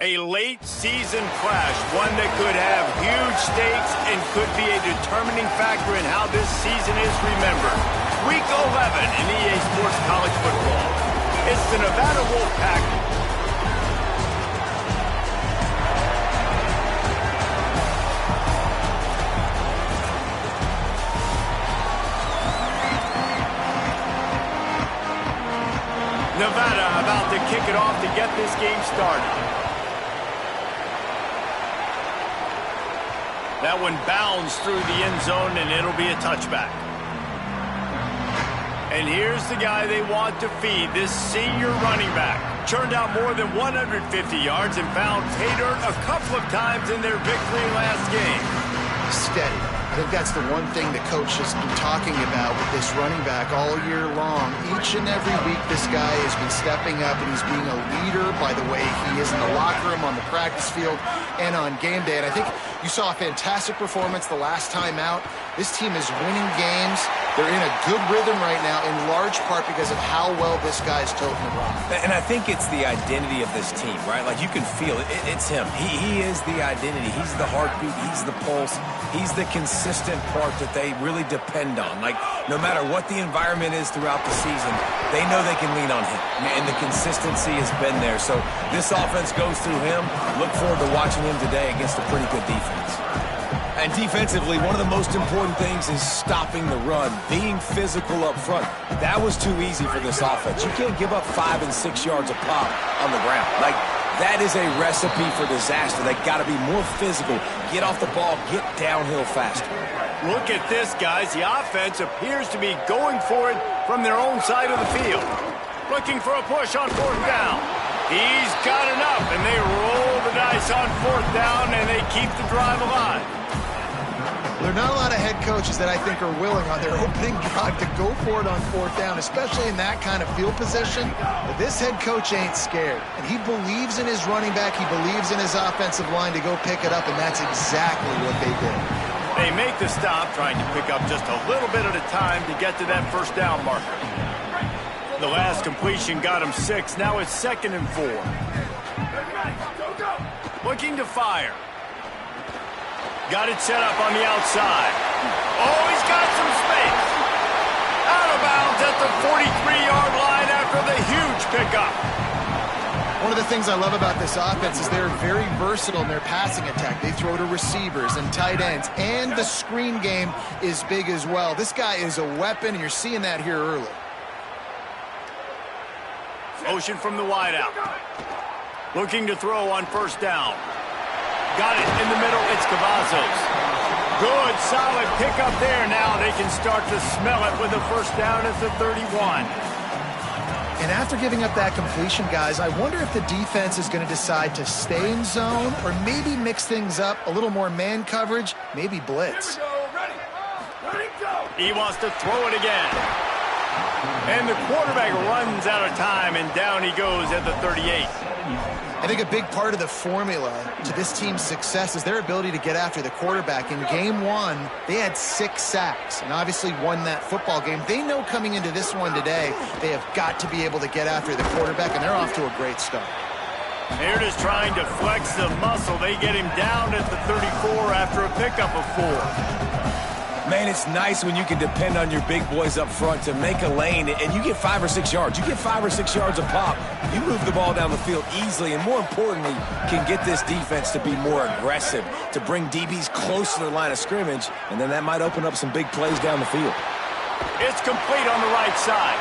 A late season crash, one that could have huge stakes and could be a determining factor in how this season is remembered. Week 11 in EA Sports College Football. It's the Nevada Wolfpack. Nevada about to kick it off to get this game started. That one bounds through the end zone, and it'll be a touchback. And here's the guy they want to feed, this senior running back. Churned out more than 150 yards and found pay dirt a couple of times in their victory last game. Steady. I think that's the one thing the coach has been talking about with this running back all year long. Each and every week, this guy has been stepping up, and he's being a leader by the way he is in the locker room, on the practice field, and on game day. And I think you saw a fantastic performance the last time out. This team is winning games. They're in a good rhythm right now, in large part because of how well this guy's toting the rock. And I think it's the identity of this team, right? Like, you can feel it. It's him. He is the identity. He's the heartbeat. He's the pulse. He's the consistent part that they really depend on. Like, no matter what the environment is throughout the season, they know they can lean on him. And the consistency has been there. So this offense goes through him. Look forward to watching him today against a pretty good defense. And defensively, one of the most important things is stopping the run, being physical up front. That was too easy for this offense. You can't give up 5 and 6 yards a pop on the ground. Like, that is a recipe for disaster. They got to be more physical, get off the ball, get downhill faster. Look at this, guys. The offense appears to be going for it from their own side of the field. Looking for a push on 4th down. He's got enough, and they roll the dice on 4th down, and they keep the drive alive. There are not a lot of head coaches that I think are willing on their opening drive to go for it on 4th down, especially in that kind of field position. But this head coach ain't scared, and he believes in his running back. He believes in his offensive line to go pick it up, and that's exactly what they did. They make the stop, trying to pick up just a little bit at a time to get to that 1st down marker. The last completion got him 6. Now it's 2nd and 4. Looking to fire. Got it set up on the outside. Oh, he's got some space. Out of bounds at the 43-yard line after the huge pickup. One of the things I love about this offense is they're very versatile in their passing attack. They throw to receivers and tight ends, and the screen game is big as well. This guy is a weapon, and you're seeing that here early. Motion from the wideout. Looking to throw on 1st down. Got it in the middle. It's Cavazos. Good, solid pickup there. Now they can start to smell it with a 1st down at the 31. And after giving up that completion, guys, I wonder if the defense is going to decide to stay in zone or maybe mix things up, a little more man coverage, maybe blitz. Ready, go. He wants to throw it again. And the quarterback runs out of time, and down he goes at the 38. I think a big part of the formula to this team's success is their ability to get after the quarterback. In game 1, they had 6 sacks and obviously won that football game. They know coming into this one today, they have got to be able to get after the quarterback, and they're off to a great start. They're just trying to flex the muscle. They get him down at the 34 after a pickup of 4. Man, it's nice when you can depend on your big boys up front to make a lane, and you get 5 or 6 yards. You get 5 or 6 yards a pop. You move the ball down the field easily, and more importantly, can get this defense to be more aggressive, to bring DBs close to the line of scrimmage, and then that might open up some big plays down the field. It's complete on the right side.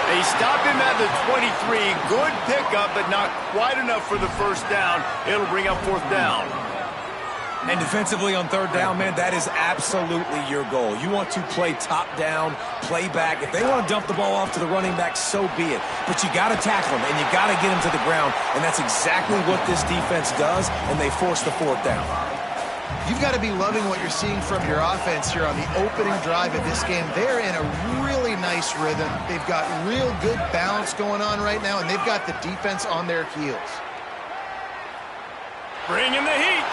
They stop him at the 23. Good pickup, but not quite enough for the 1st down. It'll bring up 4th down. And defensively on 3rd down, man, that is absolutely your goal. You want to play top down, play back. If they want to dump the ball off to the running back, so be it. But you got to tackle them, and you got to get them to the ground. And that's exactly what this defense does, and they force the 4th down. You've got to be loving what you're seeing from your offense here on the opening drive of this game. They're in a really nice rhythm. They've got real good balance going on right now, and they've got the defense on their heels. Bring in the heat.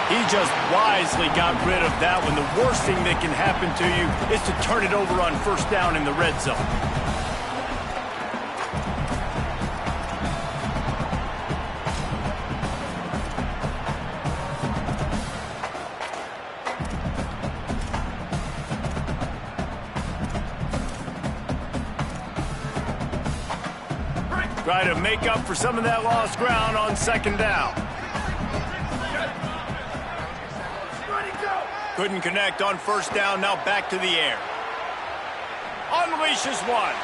He just wisely got rid of that one. The worst thing that can happen to you is to turn it over on 1st down in the red zone. Try to make up for some of that lost ground on second down. Couldn't connect on first down, now back to the air. Unleashes one.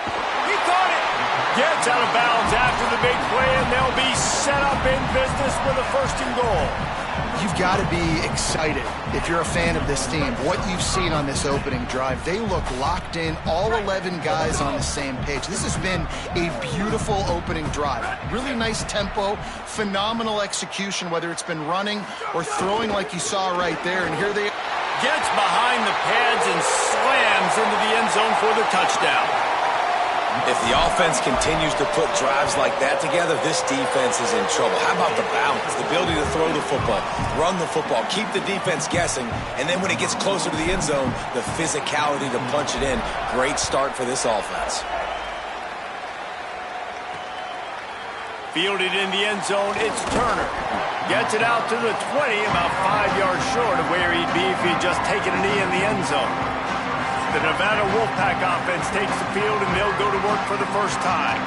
He caught it. Gets out of bounds after the big play, and they'll be set up in business with a 1st and goal. You've got to be excited if you're a fan of this team. What you've seen on this opening drive, they look locked in, all 11 guys on the same page. This has been a beautiful opening drive. Really nice tempo, phenomenal execution, whether it's been running or throwing like you saw right there. And here they are. Gets behind the pads and slams into the end zone for the touchdown. If the offense continues to put drives like that together, this defense is in trouble. How about the balance, the ability to throw the football, run the football, keep the defense guessing, and then when it gets closer to the end zone, the physicality to punch it in. Great start for this offense. Fielded in the end zone, it's Turner. Gets it out to the 20, about 5 yards short of where he'd be if he'd just taken a knee in the end zone. The Nevada Wolfpack offense takes the field, and they'll go to work for the first time.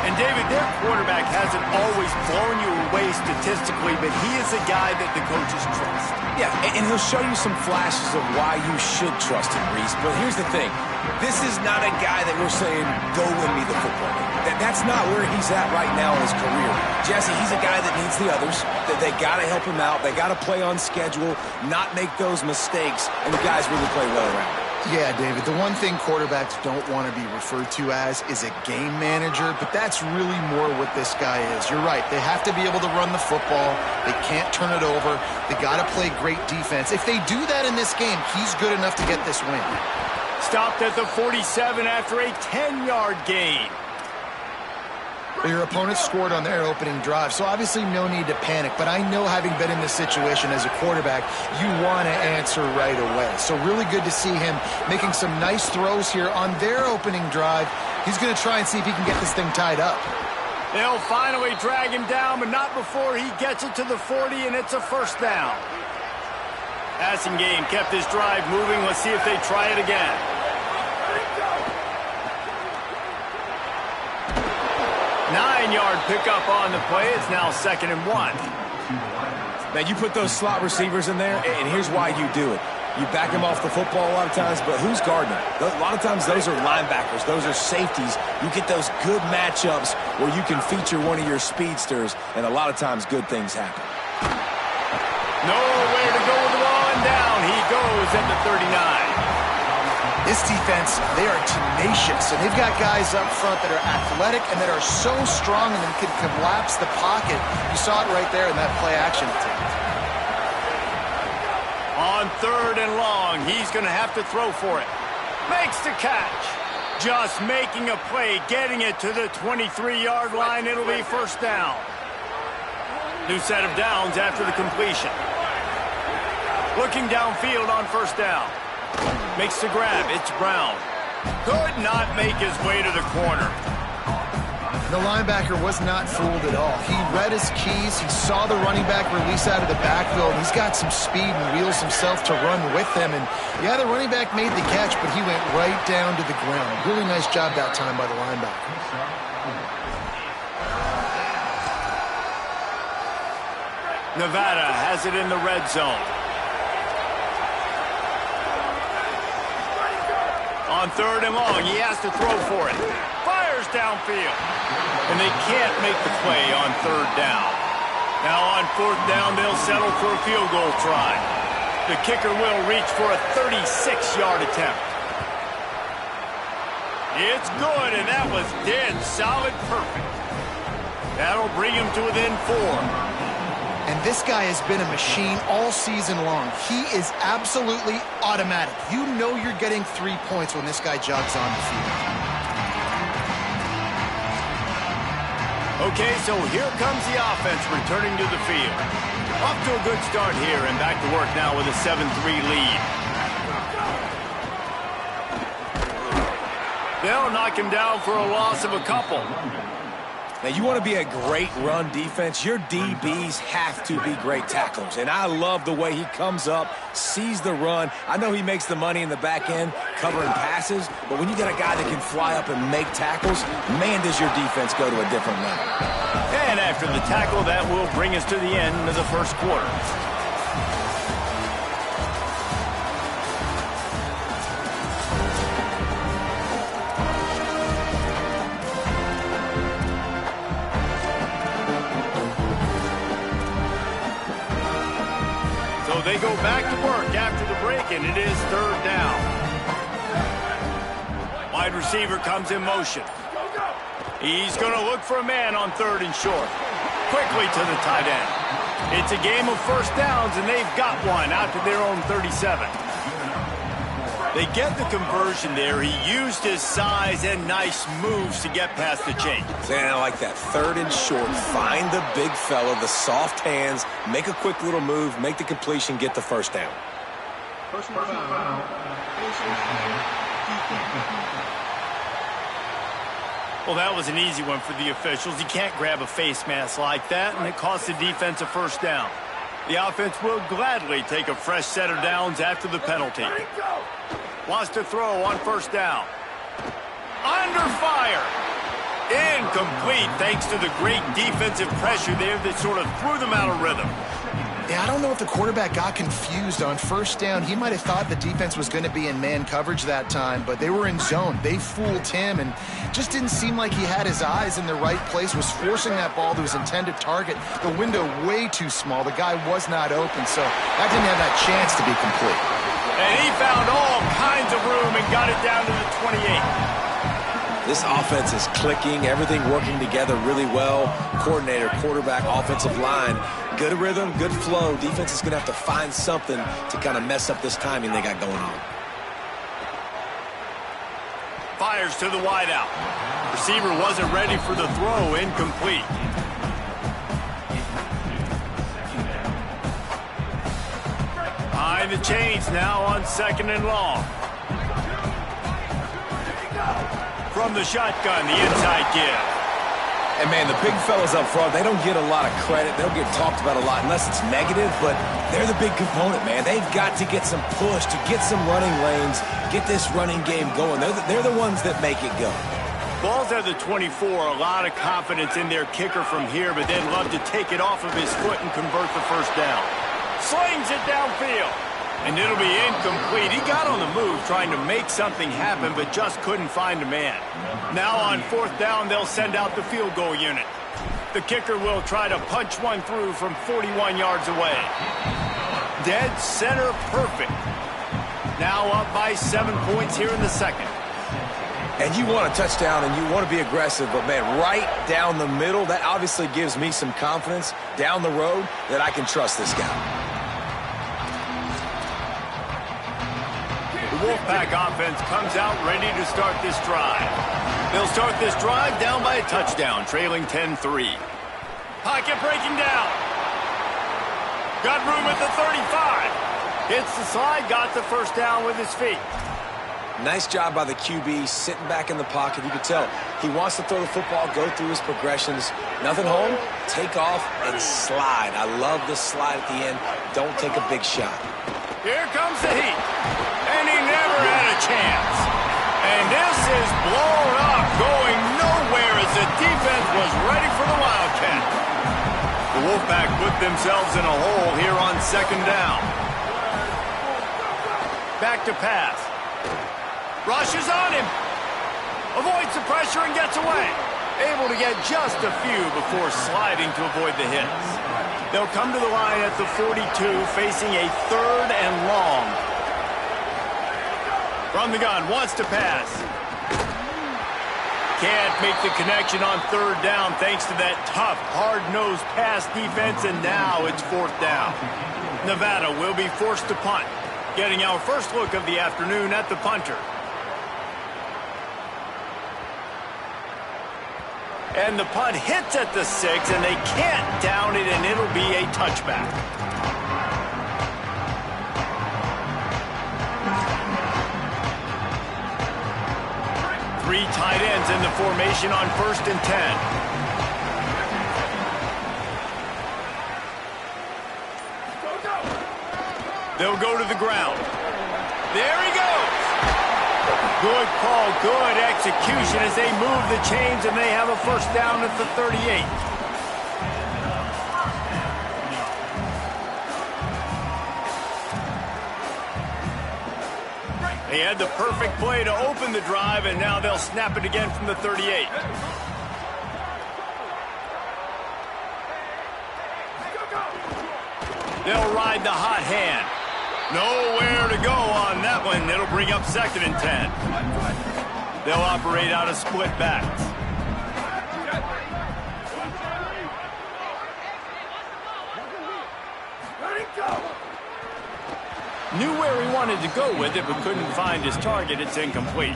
And, David, their quarterback hasn't always blown you away statistically, but he is a guy that the coaches trust. Yeah, and he'll show you some flashes of why you should trust him, Reese. But here's the thing. This is not a guy that we're saying, go win me the football game. That's not where he's at right now in his career. Jesse, he's a guy that needs the others. That they got to help him out. They got to play on schedule, not make those mistakes, and the guys really play well around him. Yeah, David, the one thing quarterbacks don't want to be referred to as is a game manager, but that's really more what this guy is. You're right. They have to be able to run the football. They can't turn it over. They got to play great defense. If they do that in this game, he's good enough to get this win. Stopped at the 47 after a 10-yard gain. Your opponent scored on their opening drive, so obviously no need to panic. But I know, having been in this situation as a quarterback, you want to answer right away. So really good to see him making some nice throws here on their opening drive. He's going to try and see if he can get this thing tied up. They'll finally drag him down, but not before he gets it to the 40, and it's a 1st down. Passing game kept this drive moving. Let's see if they try it again. Nine-yard pickup on the play. It's now 2nd and 1. Now, you put those slot receivers in there, and here's why you do it. You back them off the football a lot of times, but who's guarding them? A lot of times those are linebackers. Those are safeties. You get those good matchups where you can feature one of your speedsters, and a lot of times good things happen. Nowhere to go with the ball, and down he goes at the 39. This defense, they are tenacious, and they've got guys up front that are athletic and that are so strong and can collapse the pocket. You saw it right there in that play-action attempt. On 3rd and long, he's going to have to throw for it. Makes the catch. Just making a play, getting it to the 23-yard line. It'll be 1st down. New set of downs after the completion. Looking downfield on 1st down. Makes the grab. It's Brown. Could not make his way to the corner. The linebacker was not fooled at all. He read his keys. He saw the running back release out of the backfield. He's got some speed and wheels himself to run with him. And, yeah, the running back made the catch, but he went right down to the ground. Really nice job that time by the linebacker. Nevada has it in the red zone. On 3rd and long, he has to throw for it. Fires downfield. And they can't make the play on 3rd down. Now on 4th down, they'll settle for a field goal try. The kicker will reach for a 36-yard attempt. It's good, and that was dead solid perfect. That'll bring him to within 4. And this guy has been a machine all season long. He is absolutely automatic. You know you're getting 3 points when this guy jogs on the field. Okay, so here comes the offense returning to the field. Off to a good start here, and back to work now with a 7-3 lead. They'll knock him down for a loss of a couple. Now, you want to be a great run defense, your DBs have to be great tacklers. And I love the way he comes up, sees the run. I know he makes the money in the back end covering passes, but when you got a guy that can fly up and make tackles, man, does your defense go to a different level. And after the tackle, that will bring us to the end of the first quarter. So they go back to work after the break, and it is third down. Wide receiver comes in motion. He's going to look for a man on third and short. Quickly to the tight end. It's a game of first downs, and they've got one out to their own 37. They get the conversion there. He used his size and nice moves to get past the chain. I like that. Third and short. Find the big fella, the soft hands, make a quick little move, make the completion, get the first down. Well, that was an easy one for the officials. You can't grab a face mask like that, and it costs the defense a first down. The offense will gladly take a fresh set of downs after the penalty. Wants to throw on first down. Under fire. Incomplete thanks to the great defensive pressure there that sort of threw them out of rhythm. Yeah, I don't know if the quarterback got confused on first down. He might have thought the defense was going to be in man coverage that time, but they were in zone. They fooled him and just didn't seem like he had his eyes in the right place, was forcing that ball to his intended target. The window way too small. The guy was not open, so that didn't have that chance to be complete. And he found all kinds of room and got it down to the 28. This offense is clicking, everything working together really well. Coordinator, quarterback, offensive line, good rhythm, good flow. Defense is going to have to find something to kind of mess up this timing they got going on. Fires to the wideout. Receiver wasn't ready for the throw, incomplete. Behind the chains now on second and long. From the shotgun, the inside give. And, man, the big fellas up front, they don't get a lot of credit. They don't get talked about a lot unless it's negative, but they're the big component, man. They've got to get some push, to get some running lanes, get this running game going. They're the ones that make it go. Ball's at the 24. A lot of confidence in their kicker from here, but they'd love to take it off of his foot and convert the first down. Slings it downfield. And it'll be incomplete. He got on the move trying to make something happen, but just couldn't find a man. Now on fourth down, they'll send out the field goal unit. The kicker will try to punch one through from 41 yards away. Dead center perfect. Now up by 7 points here in the second. And you want a touchdown and you want to be aggressive, but, man, right down the middle, that obviously gives me some confidence down the road that I can trust this guy. The Wolfpack offense comes out ready to start this drive. They'll start this drive down by a touchdown, trailing 10-3. Pocket breaking down. Got room at the 35. Hits the slide, got the first down with his feet. Nice job by the QB, sitting back in the pocket. You can tell he wants to throw the football, go through his progressions. Nothing home, take off, and slide. I love the slide at the end. Don't take a big shot. Here comes the heat. And he never had a chance. And this is blown up, going nowhere as the defense was ready for the Wildcat. The Wolfpack put themselves in a hole here on second down. Back to pass. Rushes on him. Avoids the pressure and gets away. Able to get just a few before sliding to avoid the hits. They'll come to the line at the 42, facing a third and long. From the gun, wants to pass. Can't make the connection on third down thanks to that tough, hard-nosed pass defense, and now it's fourth down. Nevada will be forced to punt, getting our first look of the afternoon at the punter. And the punt hits at the 6, and they can't down it, and it'll be a touchback. Three tight ends in the formation on 1st and 10. They'll go to the ground. There he goes. Good call, good execution as they move the chains, and they have a first down at the 38. They had the perfect play to open the drive, and now they'll snap it again from the 38. They'll ride the hot hand. Nowhere to go on that one. It'll bring up 2nd and 10. They'll operate out of split backs. Knew where he wanted to go with it, but couldn't find his target. It's incomplete.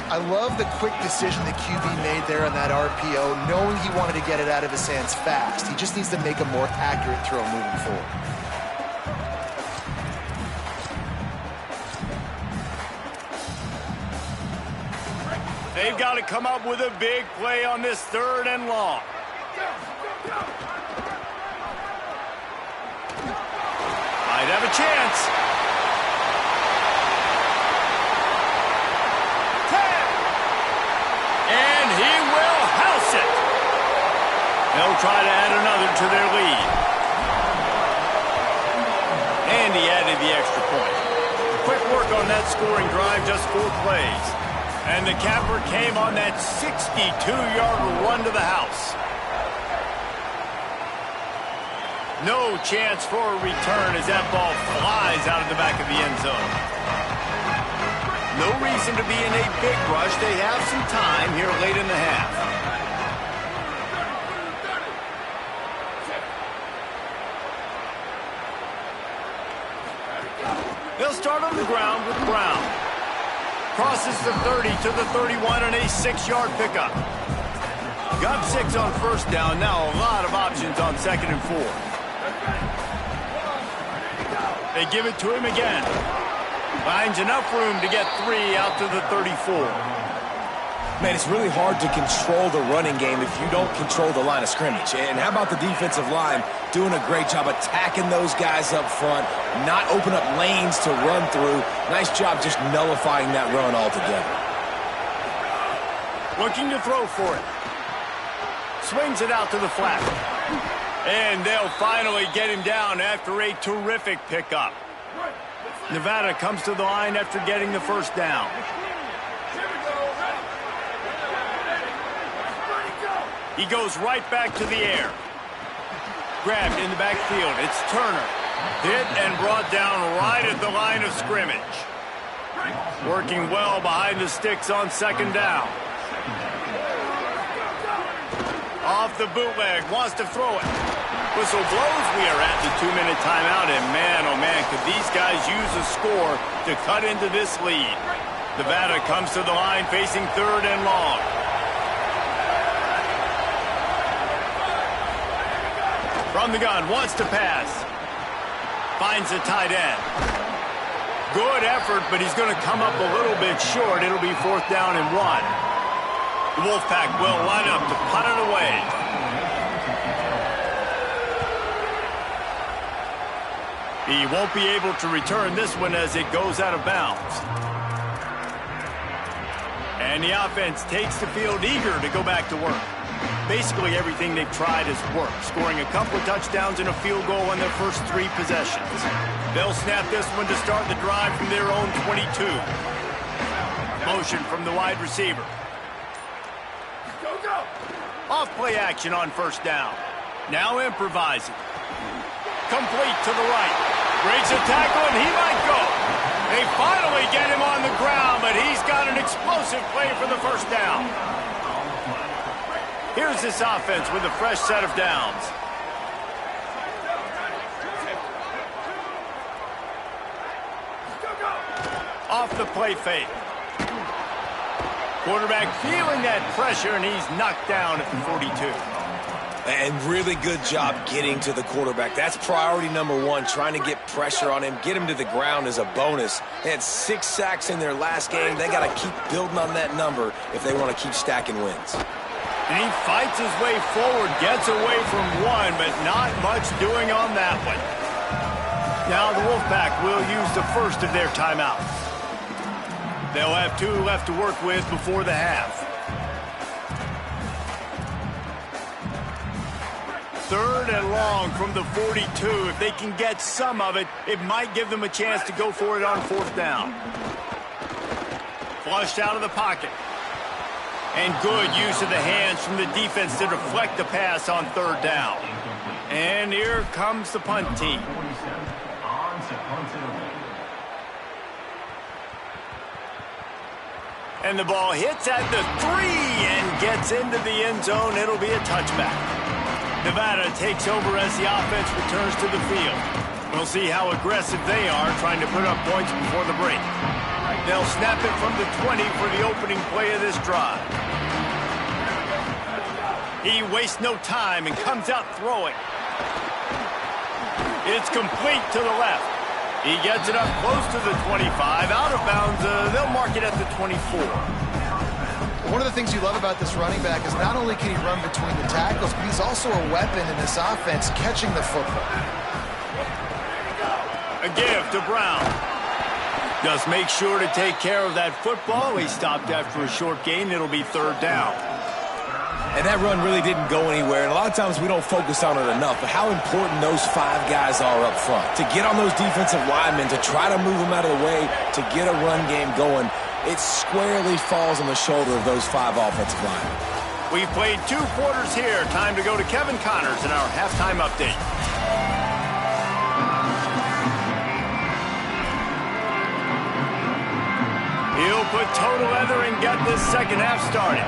I love the quick decision the QB made there on that RPO, knowing he wanted to get it out of his hands fast. He just needs to make a more accurate throw moving forward. They've got to come up with a big play on this 3rd and long. Might have a chance. 10. And he will house it. They'll try to add another to their lead. And he added the extra point. Quick work on that scoring drive, just 4 plays. And the capper came on that 62-yard run to the house. No chance for a return as that ball flies out of the back of the end zone. No reason to be in a big rush. They have some time here late in the half. They'll start on the ground with Brown. Crosses the 30 to the 31 and a 6-yard pickup. Got 6 on first down. Now a lot of options on 2nd and 4. They give it to him again. Finds enough room to get 3 out to the 34. Man, it's really hard to control the running game if you don't control the line of scrimmage. And how about the defensive line doing a great job attacking those guys up front, not open up lanes to run through. Nice job just nullifying that run altogether. Looking to throw for it. Swings it out to the flat. And they'll finally get him down after a terrific pickup. Nevada comes to the line after getting the first down. He goes right back to the air. Grabbed in the backfield. It's Turner. Hit and brought down right at the line of scrimmage. Working well behind the sticks on 2nd down. Off the bootleg. Wants to throw it. Whistle blows. We are at the 2-minute timeout. And man, oh man, could these guys use a score to cut into this lead. Nevada comes to the line facing 3rd and long. From the gun, wants to pass. Finds the tight end. Good effort, but he's going to come up a little bit short. It'll be 4th down and 1. The Wolfpack will line up to punt it away. He won't be able to return this one as it goes out of bounds. And the offense takes the field eager to go back to work. Basically everything they've tried has worked, scoring a couple of touchdowns and a field goal on their first 3 possessions. They'll snap this one to start the drive from their own 22. Motion from the wide receiver. Off play action on first down. Now improvising. Complete to the right. Breaks a tackle and he might go. They finally get him on the ground, but he's got an explosive play for the first down. Here's this offense with a fresh set of downs. Off the play fake. Quarterback feeling that pressure, and he's knocked down at the 42. And really good job getting to the quarterback. That's priority number 1, trying to get pressure on him, get him to the ground as a bonus. They had 6 sacks in their last game. They got to keep building on that number if they want to keep stacking wins. And he fights his way forward, gets away from 1, but not much doing on that one. Now the Wolfpack will use the first of their timeouts. They'll have 2 left to work with before the half. 3rd and long from the 42. If they can get some of it, it might give them a chance to go for it on 4th down. Flushed out of the pocket. And good use of the hands from the defense to deflect the pass on 3rd down. And here comes the punt team. And the ball hits at the 3 and gets into the end zone. It'll be a touchback. Nevada takes over as the offense returns to the field. We'll see how aggressive they are trying to put up points before the break. They'll snap it from the 20 for the opening play of this drive. He wastes no time and comes out throwing. It's complete to the left. He gets it up close to the 25. Out of bounds, they'll mark it at the 24. One of the things you love about this running back is not only can he run between the tackles, but he's also a weapon in this offense catching the football. A give to Brown. Just make sure to take care of that football. He stopped after a short gain. It'll be 3rd down. And that run really didn't go anywhere. And a lot of times we don't focus on it enough, but how important those 5 guys are up front. To get on those defensive linemen, to try to move them out of the way, to get a run game going, it squarely falls on the shoulder of those 5 offensive linemen. We've played 2 quarters here. Time to go to Kevin Connors in our halftime update. He'll put total leather and get this second half started.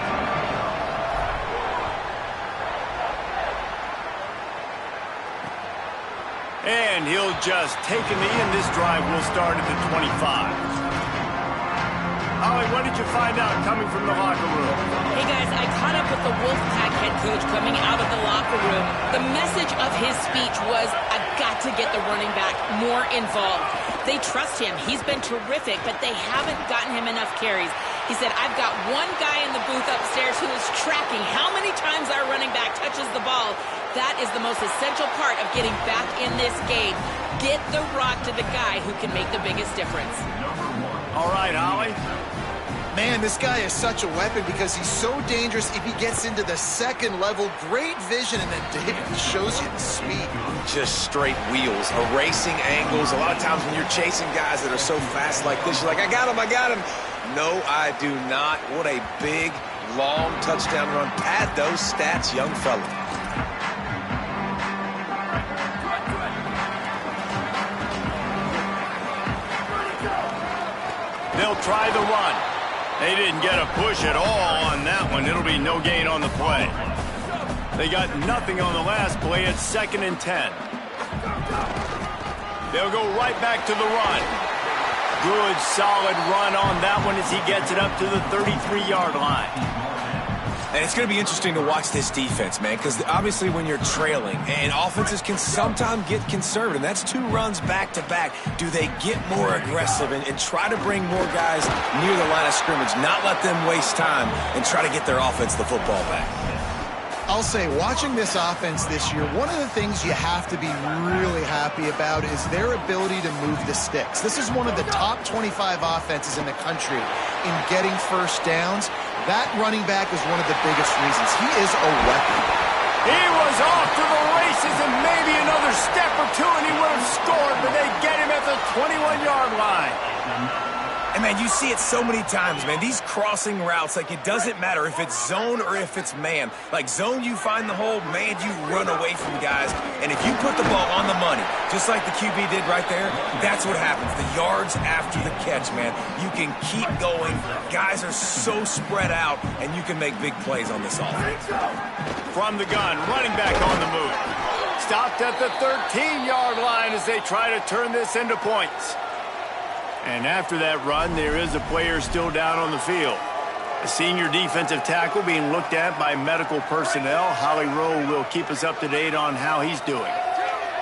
And he'll just take a knee, and this drive will start at the 25. Holly, what did you find out coming from the locker room? Hey, guys, I caught up with the Wolfpack head coach coming out of the locker room. The message of his speech was, I've got to get the running back more involved. They trust him. He's been terrific, but they haven't gotten him enough carries. He said, I've got one guy in the booth upstairs who is tracking how many times our running back touches the ball. That is the most essential part of getting back in this game. Get the rock to the guy who can make the biggest difference. All right, Holly. Man, this guy is such a weapon because he's so dangerous if he gets into the second level. Great vision, and then David shows you the speed. Just straight wheels, erasing angles. A lot of times when you're chasing guys that are so fast like this, you're like, I got him, I got him. No, I do not. What a big, long touchdown run. Pad those stats, young fella. They'll try the run. They didn't get a push at all on that one. It'll be no gain on the play. They got nothing on the last play. It's 2nd and 10. They'll go right back to the run. Good, solid run on that one as he gets it up to the 33-yard line. And it's going to be interesting to watch this defense, man, because obviously when you're trailing, and offenses can sometimes get conservative. That's 2 runs back-to-back. Do they get more aggressive and try to bring more guys near the line of scrimmage, not let them waste time, and try to get their offense the football back? I'll say, watching this offense this year, one of the things you have to be really happy about is their ability to move the sticks. This is one of the top 25 offenses in the country in getting first downs. That running back is one of the biggest reasons. He is a weapon. He was off to the races and maybe another step or 2 and he would have scored, but they get him at the 21-yard line. And, man, you see it so many times, man. These crossing routes, like, it doesn't matter if it's zone or if it's man. Like, zone, you find the hole. Man, you run away from guys. And if you put the ball on the money, just like the QB did right there, that's what happens. The yards after the catch, man. You can keep going. Guys are so spread out, and you can make big plays on this offense. From the gun, running back on the move. Stopped at the 13-yard line as they try to turn this into points. And after that run, there is a player still down on the field. A senior defensive tackle being looked at by medical personnel. Holly Rowe will keep us up to date on how he's doing.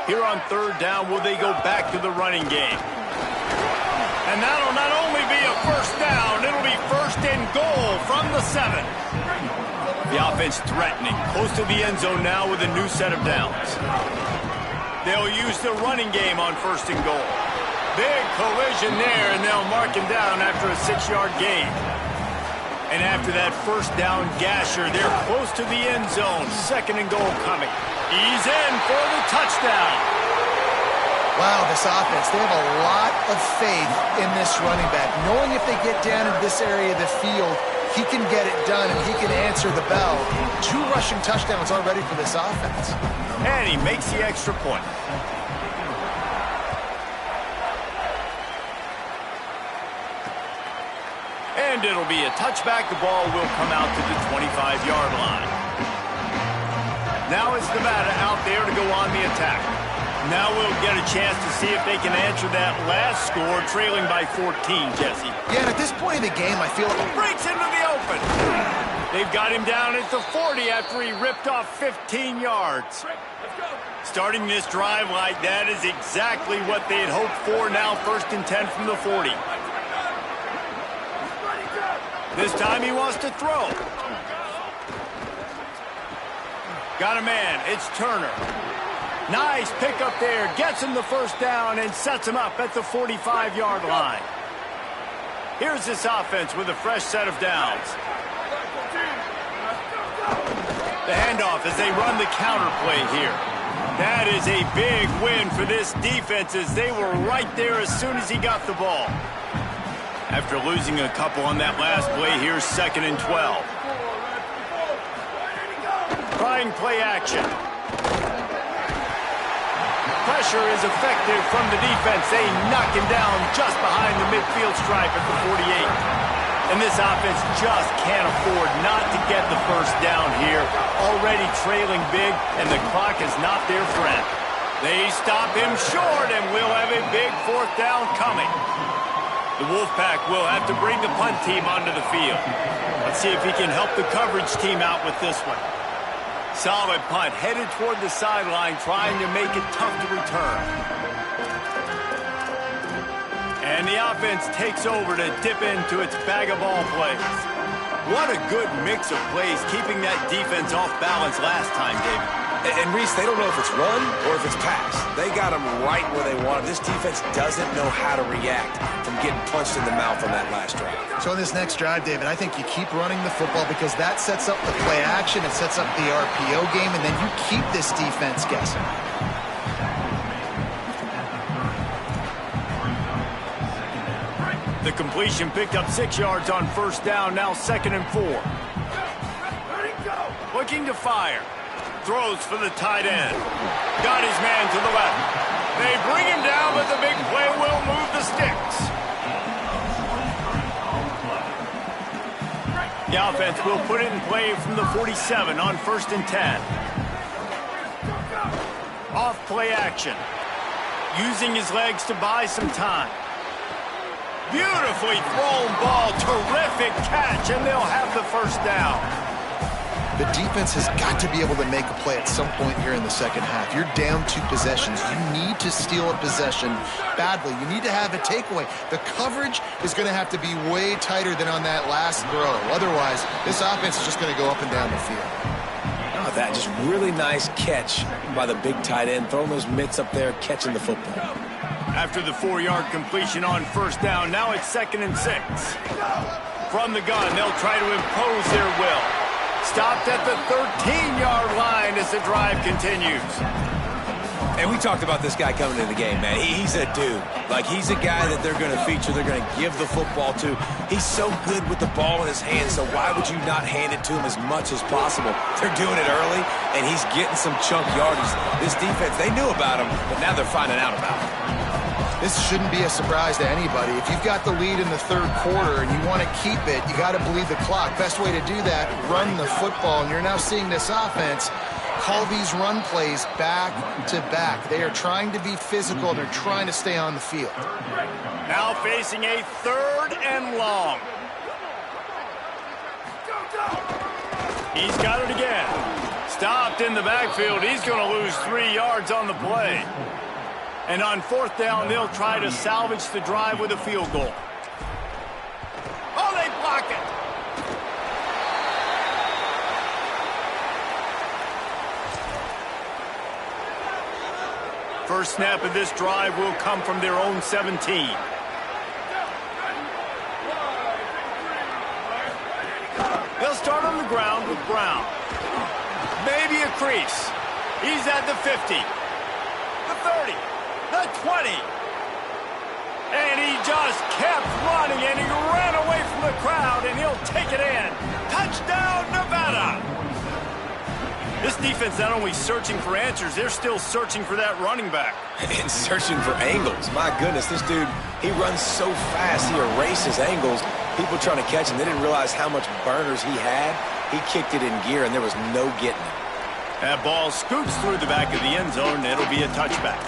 Here on 3rd down, will they go back to the running game? And that'll not only be a first down, it'll be 1st and goal from the 7. The offense threatening, close to the end zone now with a new set of downs. They'll use the running game on 1st and goal. Big collision there, and they'll mark him down after a 6-yard gain. And after that 1st down gasher, they're close to the end zone. 2nd and goal coming. He's in for the touchdown. Wow, this offense, they have a lot of faith in this running back. Knowing if they get down into this area of the field, he can get it done and he can answer the bell. 2 rushing touchdowns already for this offense. And he makes the extra point. And it'll be a touchback. The ball will come out to the 25-yard line. Now it's Nevada out there to go on the attack. Now we'll get a chance to see if they can answer that last score, trailing by 14, Jesse. Yeah, and at this point in the game, I feel like... Breaks into the open. They've got him down at the 40 after he ripped off 15 yards. Starting this drive like that is exactly what they had hoped for. Now 1st and 10 from the 40. This time he wants to throw. Got a man. It's Turner. Nice pick up there. Gets him the 1st down and sets him up at the 45-yard line. Here's this offense with a fresh set of downs. The handoff as they run the counter play here. That is a big win for this defense as they were right there as soon as he got the ball. After losing a couple on that last play, here's 2nd and 12. Trying play action. Pressure is effective from the defense. They knock him down just behind the midfield stripe at the 48. And this offense just can't afford not to get the 1st down here. Already trailing big, and the clock is not their friend. They stop him short, and we'll have a big 4th down coming. The Wolfpack will have to bring the punt team onto the field. Let's see if he can help the coverage team out with this one. Solid punt, headed toward the sideline, trying to make it tough to return. And the offense takes over to dip into its bag of ball plays. What a good mix of plays, keeping that defense off balance last time, David. And Reese, they don't know if it's run or if it's pass. They got them right where they want them. This defense doesn't know how to react from getting punched in the mouth on that last drive. So in this next drive, David, I think you keep running the football because that sets up the play action, it sets up the RPO game, and then you keep this defense guessing. The completion picked up 6 yards on 1st down, now 2nd and 4. Looking to fire. Throws for the tight end. Got his man to the left. They bring him down, but the big play will move the sticks. The offense will put it in play from the 47 on 1st and 10. Off play action. Using his legs to buy some time. Beautifully thrown ball. Terrific catch, and they'll have the 1st down. The defense has got to be able to make a play at some point here in the 2nd half. You're down 2 possessions. You need to steal a possession badly. You need to have a takeaway. The coverage is going to have to be way tighter than on that last throw. Otherwise, this offense is just going to go up and down the field. Oh, that just really nice catch by the big tight end, throwing those mitts up there, catching the football. After the 4-yard completion on 1st down, now it's 2nd and 6. From the gun, they'll try to impose their will. Stopped at the 13-yard line as the drive continues. And we talked about this guy coming into the game, man. He's a dude. Like, he's a guy that they're going to feature, they're going to give the football to. He's so good with the ball in his hands, so why would you not hand it to him as much as possible? They're doing it early, and he's getting some chunk yardage. This defense, they knew about him, but now they're finding out about him. This shouldn't be a surprise to anybody. If you've got the lead in the 3rd quarter and you want to keep it, you got to bleed the clock. Best way to do that, run the football. And you're now seeing this offense call these run plays back to back. They are trying to be physical. They're trying to stay on the field. Now facing a 3rd and long. He's got it again. Stopped in the backfield. He's going to lose 3 yards on the play. And on 4th down, they'll try to salvage the drive with a field goal. Oh, they block it. First snap of this drive will come from their own 17. They'll start on the ground with Brown. Maybe a crease. He's at the 50, the 30, the 20. And he just kept running, and he ran away from the crowd, and he'll take it in. Touchdown, Nevada! This defense not only searching for answers, they're still searching for that running back. And searching for angles. My goodness, this dude, he runs so fast, he erases angles. People trying to catch him, they didn't realize how much burners he had. He kicked it in gear, and there was no getting it. That ball scoots through the back of the end zone, and it'll be a touchback.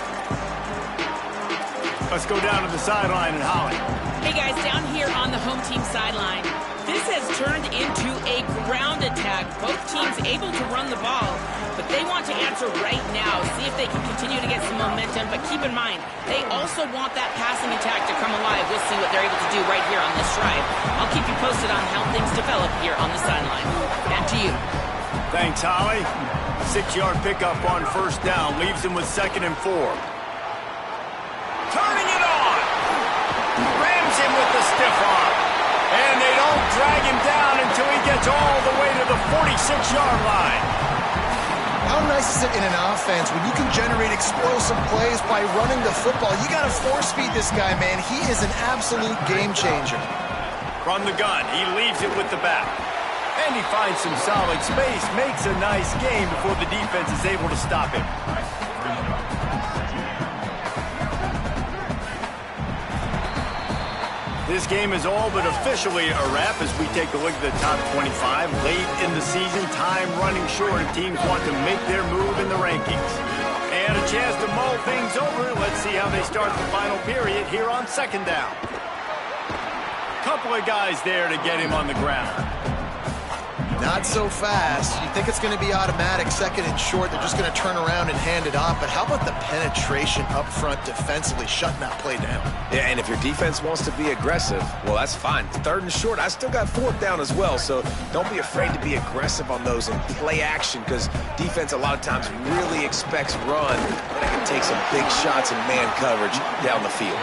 Let's go down to the sideline and Holly. Hey, guys, down here on the home team sideline, this has turned into a ground attack. Both teams able to run the ball, but they want to answer right now, see if they can continue to get some momentum. But keep in mind, they also want that passing attack to come alive. We'll see what they're able to do right here on this drive. I'll keep you posted on how things develop here on the sideline. Back to you. Thanks, Holly. 6-yard pickup on first down leaves them with 2nd and 4. Turning it on. Rams him with the stiff arm. And they don't drag him down until he gets all the way to the 46-yard line. How nice is it in an offense when you can generate explosive plays by running the football? You got to force feed this guy, man. He is an absolute game changer. From the gun, he leaves it with the back. And he finds some solid space, makes a nice game before the defense is able to stop him. This game is all but officially a wrap as we take a look at the top 25. Late in the season, time running short, and teams want to make their move in the rankings. And a chance to mull things over. Let's see how they start the final period here on 2nd down. Couple of guys there to get him on the ground. Not so fast. You think it's going to be automatic, 2nd and short. They're just going to turn around and hand it off. But how about the penetration up front defensively, shutting that play down? Yeah, and if your defense wants to be aggressive, well, that's fine. 3rd and short, I still got 4th down as well. So don't be afraid to be aggressive on those and play action, because defense a lot of times really expects run, and it can take some big shots in man coverage down the field.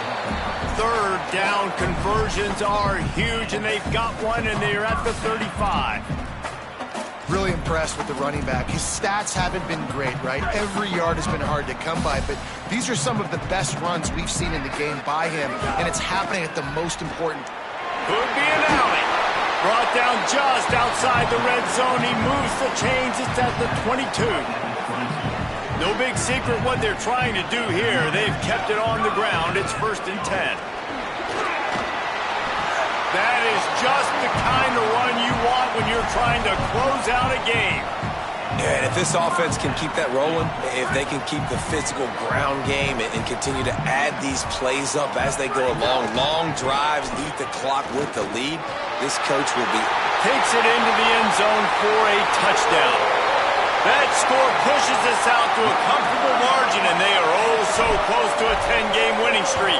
3rd down conversions are huge, and they've got one, and they're at the 35. Really impressed with the running back. His stats haven't been great, right? Every yard has been hard to come by, but these are some of the best runs we've seen in the game by him, and it's happening at the most important. Could be an alley. Brought down just outside the red zone. He moves the chains. It's at the 22. No big secret what they're trying to do here. They've kept it on the ground. It's 1st and 10. That is just the kind of run you want when you're trying to close out a game. Yeah, and if this offense can keep that rolling, if they can keep the physical ground game and continue to add these plays up as they go along, long drives, eat the clock with the lead, this coach will be... Takes it into the end zone for a touchdown. That score pushes us out to a comfortable margin, and they are oh so close to a 10-game winning streak.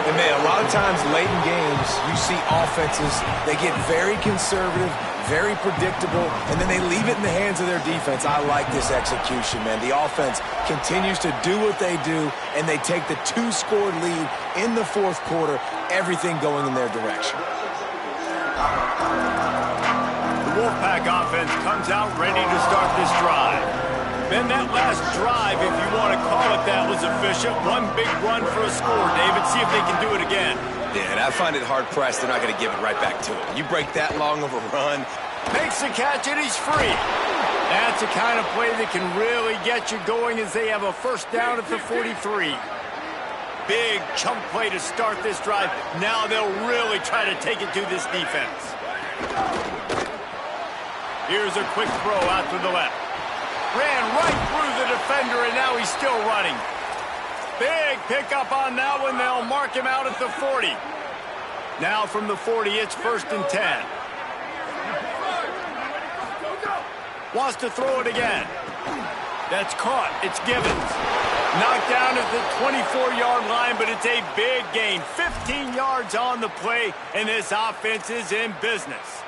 And man, a lot of times late in games, you see offenses, they get very conservative, very predictable, and then they leave it in the hands of their defense. I like this execution, man. The offense continues to do what they do, and they take the 2-score lead in the 4th quarter, everything going in their direction. The Wolfpack offense comes out ready to start this drive. Then that last drive, if you want to call it that, was efficient. One big run for a score, David. See if they can do it again. Yeah, and I find it hard-pressed. They're not going to give it right back to him. You break that long of a run. Makes the catch, and he's free. That's the kind of play that can really get you going as they have a 1st down at the 43. Big chunk play to start this drive. Now they'll really try to take it to this defense. Here's a quick throw out to the left. Ran right through the defender, and now he's still running. Big pickup on that one. They'll mark him out at the 40. Now from the 40, it's 1st and 10. Wants to throw it again. That's caught. It's Gibbons. Knocked down at the 24-yard line, but it's a big gain. 15 yards on the play, and this offense is in business.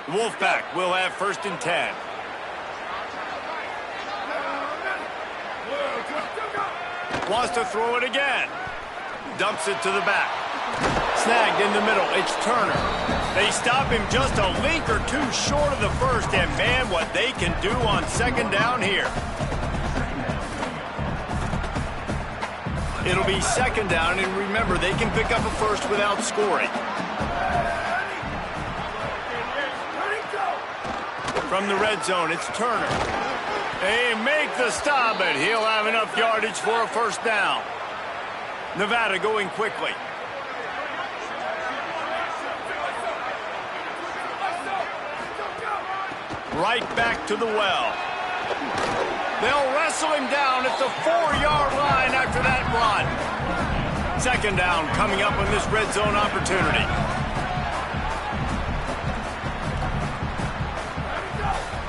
Wolfpack will have 1st and 10. Wants to throw it again. Dumps it to the back. Snagged in the middle. It's Turner. They stop him just a link or two short of the first, and man, what they can do on second down here. It'll be second down, and remember, they can pick up a first without scoring. From the red zone, it's Turner. They make the stop, but he'll have enough yardage for a first down. Nevada going quickly. Right back to the well. They'll wrestle him down at the 4-yard line after that run. Second down coming up on this red zone opportunity.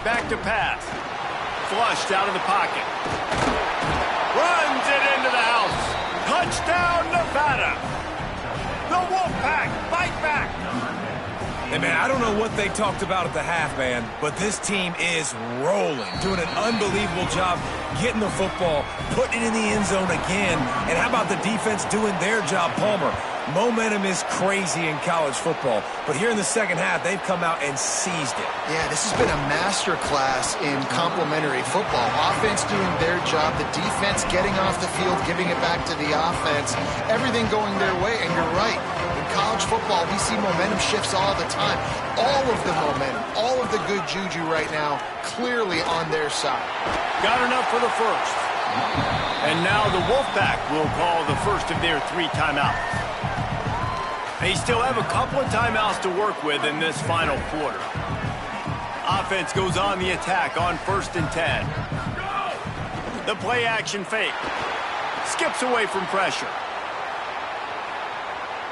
Back to pass. Flushed out of the pocket. Runs it into the house. Touchdown, Nevada. The Wolfpack fight back. Hey, man, I don't know what they talked about at the half, man, but this team is rolling, doing an unbelievable job getting the football, putting it in the end zone again. And how about the defense doing their job, Palmer? Momentum is crazy in college football, but here in the second half, they've come out and seized it. Yeah, this has been a master class in complementary football. Offense doing their job, the defense getting off the field, giving it back to the offense, everything going their way, and you're right. In college football, we see momentum shifts all the time. All of the momentum, all of the good juju right now, clearly on their side. Got enough for the first. And now the Wolfpack will call the first of their 3 timeouts. They still have a couple of timeouts to work with in this final quarter. Offense goes on the attack on 1st and 10. The play action fake. Skips away from pressure.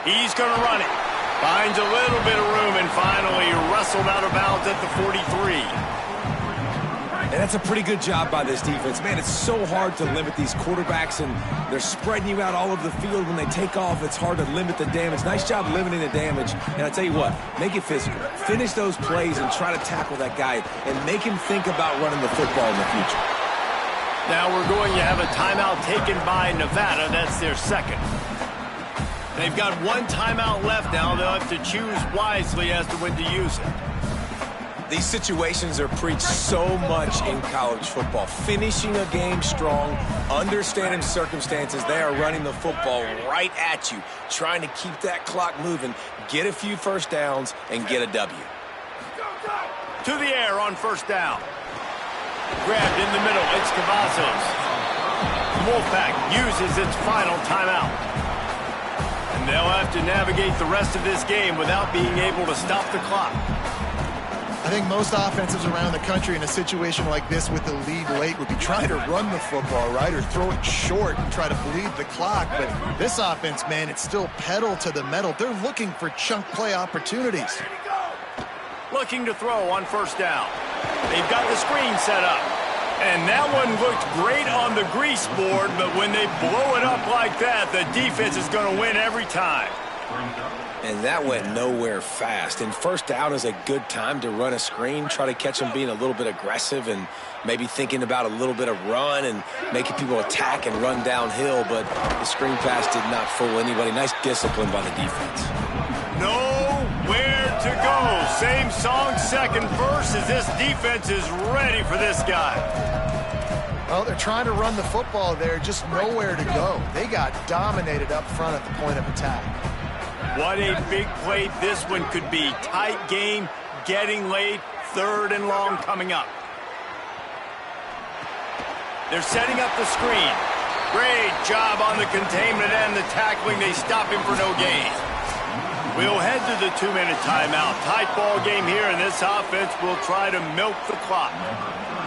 He's going to run it. Finds a little bit of room and finally wrestled out of bounds at the 43. And that's a pretty good job by this defense. Man, it's so hard to limit these quarterbacks, and they're spreading you out all over the field. When they take off, it's hard to limit the damage. Nice job limiting the damage. And I tell you what, make it physical. Finish those plays and try to tackle that guy and make him think about running the football in the future. Now we're going to have a timeout taken by Nevada. That's their second. They've got 1 timeout left now. They'll have to choose wisely as to when to use it. These situations are preached so much in college football. Finishing a game strong, understanding circumstances. They are running the football right at you, trying to keep that clock moving, get a few first downs, and get a W. To the air on 1st down. Grabbed in the middle. It's Cavazos. Wolfpack uses its final timeout. And they'll have to navigate the rest of this game without being able to stop the clock. I think most offenses around the country in a situation like this with the lead late would be trying to run the football, right, or throw it short and try to bleed the clock. But this offense, man, it's still pedal to the metal. They're looking for chunk play opportunities. Looking to throw on 1st down. They've got the screen set up. And that one looked great on the grease board, but when they blow it up like that, the defense is going to win every time. And that went nowhere fast. And 1st down is a good time to run a screen, try to catch them being a little bit aggressive and maybe thinking about a little bit of run and making people attack and run downhill. But the screen pass did not fool anybody. Nice discipline by the defense. Nowhere to go. Same song, second verse, as this defense is ready for this guy. Well, they're trying to run the football there, just nowhere to go. They got dominated up front at the point of attack. What a big play this one could be. Tight game, getting late, 3rd and long coming up. They're setting up the screen. Great job on the containment and the tackling. They stop him for no gain. We'll head to the 2-minute timeout. Tight ball game here, and this offense will try to milk the clock.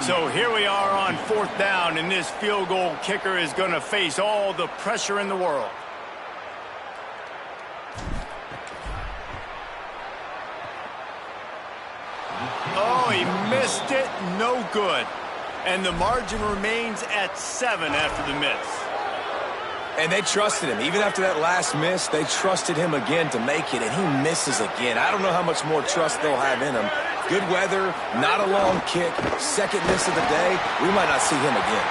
So here we are on 4th down, and this field goal kicker is going to face all the pressure in the world. Oh, he missed it. No good. And the margin remains at 7 after the miss. And they trusted him. Even after that last miss, they trusted him again to make it, and he misses again. I don't know how much more trust they'll have in him Good weather, not a long kick, second miss of the day. We might not see him again.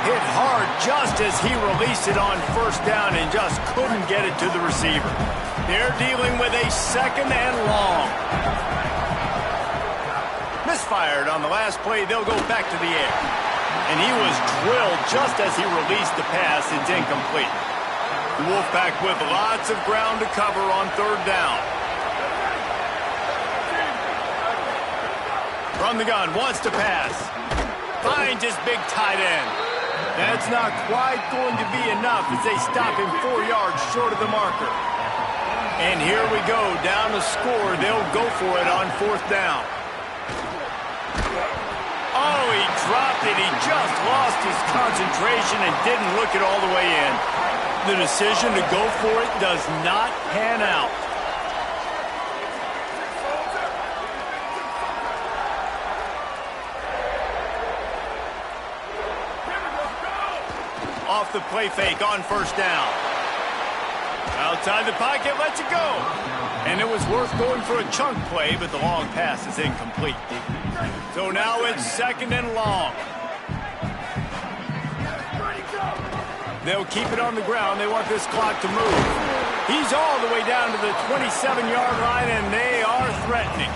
Hit hard just as he released it on first down and just couldn't get it to the receiver. They're dealing with a second and long. Misfired on the last play. They'll go back to the air. And he was drilled just as he released the pass. It's incomplete. The Wolfpack with lots of ground to cover on third down. From the gun, wants to pass. Finds his big tight end. That's not quite going to be enough as they stop him 4 yards short of the marker. And here we go, down to score. They'll go for it on fourth down. Oh, he dropped it. He just lost his concentration and didn't look it all the way in. The decision to go for it does not pan out. Off the play fake on first down. Outside the pocket, lets it go. And it was worth going for a chunk play, but the long pass is incomplete. So now it's second and long. They'll keep it on the ground. They want this clock to move. He's all the way down to the 27-yard line, and they are threatening.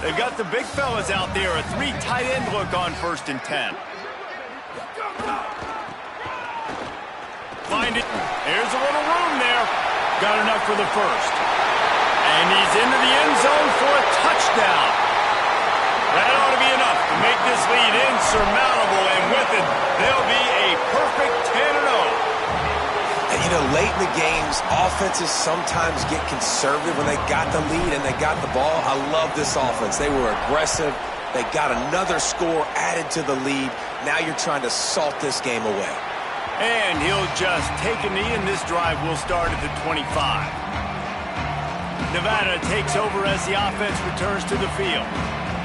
They've got the big fellas out there. A 3 tight end look on first and 10. Find it. There's a little room there. Got enough for the first. And he's into the end zone for a touchdown. That ought to be enough to make this lead insurmountable. And with it, they'll be a perfect 10-0. And, you know, late in the games, offenses sometimes get conservative when they got the lead and they got the ball. I love this offense. They were aggressive. They got another score added to the lead. Now you're trying to salt this game away. And he'll just take a knee, and this drive will start at the 25. Nevada takes over as the offense returns to the field.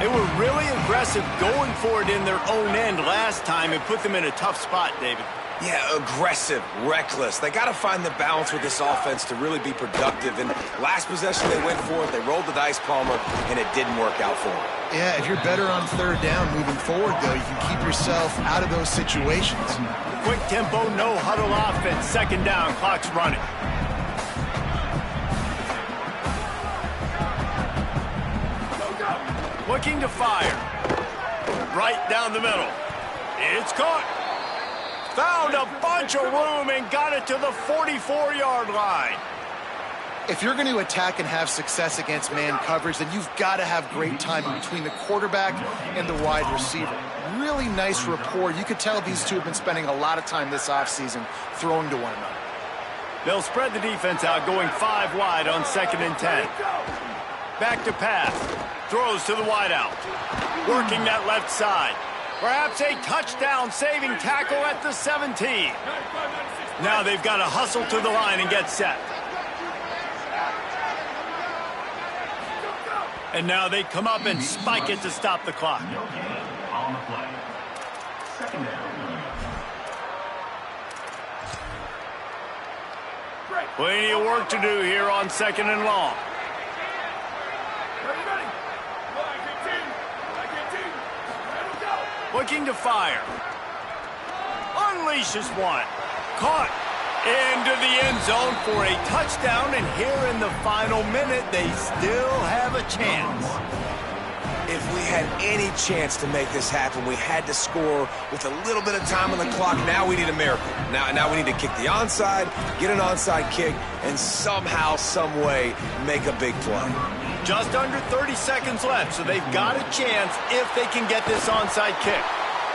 They were really aggressive going for it in their own end last time. It put them in a tough spot, David. Yeah, aggressive, reckless. They got to find the balance with this offense to really be productive. And last possession they went for it, they rolled the dice, Palmer, and it didn't work out for them. Yeah, if you're better on third down moving forward, though, you can keep yourself out of those situations. Quick tempo, no huddle offense. Second down, clock's running. Looking to fire. Right down the middle. It's caught. Found a bunch of room and got it to the 44-yard line. If you're going to attack and have success against man coverage, then you've got to have great timing between the quarterback and the wide receiver. Really nice rapport. You could tell these two have been spending a lot of time this offseason throwing to one another. They'll spread the defense out, going 5 wide on second and 10. Back to pass. Throws to the wideout. Working that left side. Perhaps a touchdown-saving tackle at the 17. Now they've got to hustle to the line and get set. And now they come up and spike it to stop the clock. On the play. Second down. Plenty of work to do here on second and long. Looking to fire. Unleashes one. Caught. Into the end zone for a touchdown, and here in the final minute, they still have a chance. If we had any chance to make this happen, we had to score with a little bit of time on the clock. Now we need a miracle. Now we need to kick the onside, get an onside kick, and somehow, some way, make a big play. Just under 30 seconds left, so they've got a chance if they can get this onside kick.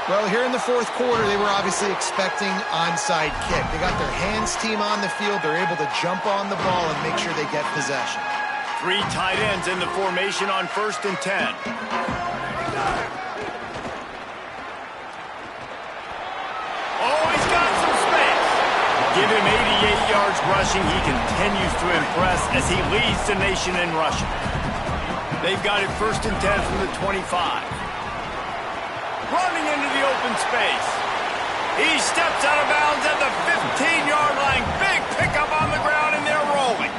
Well, here in the fourth quarter, they were obviously expecting onside kick. They got their hands team on the field. They're able to jump on the ball and make sure they get possession. 3 tight ends in the formation on first and 10. Oh, he's got some space. Give him 88 yards rushing. He continues to impress as he leads the nation in rushing. They've got it first and 10 from the 25. running into the open space. He steps out of bounds at the 15-yard line. Big pickup on the ground, and they're rolling.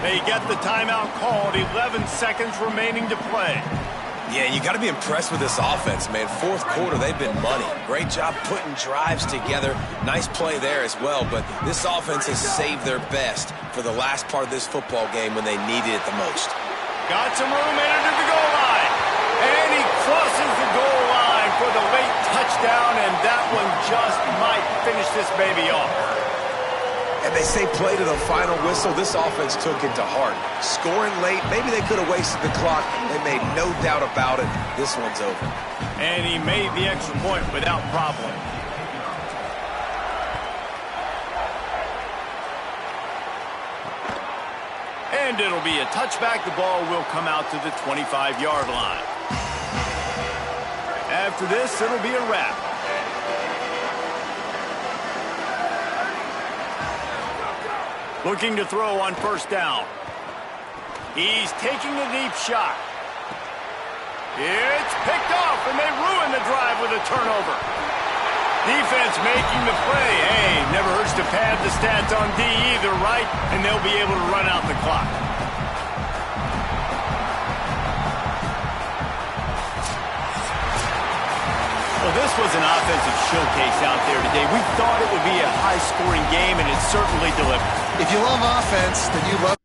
They get the timeout called. 11 seconds remaining to play. Yeah, you got to be impressed with this offense, man. Fourth quarter, they've been money. Great job putting drives together. Nice play there as well, but this offense has saved their best for the last part of this football game when they needed it the most. Got some room, entered to the goal line. And he crosses the goal line for the late touchdown, and that one just might finish this baby off. And they say play to the final whistle. This offense took it to heart. Scoring late, maybe they could have wasted the clock. They made no doubt about it. This one's over. And he made the extra point without problem. And it'll be a touchback. The ball will come out to the 25-yard line. After this, it'll be a wrap. Looking to throw on first down. He's taking a deep shot. It's picked off, and they ruin the drive with a turnover. Defense making the play. Hey, never hurts to pad the stats on D either, right? And they'll be able to run out the clock. Well, this was an offensive showcase out there today. We thought it would be a high-scoring game, and it certainly delivered. If you love offense, then you love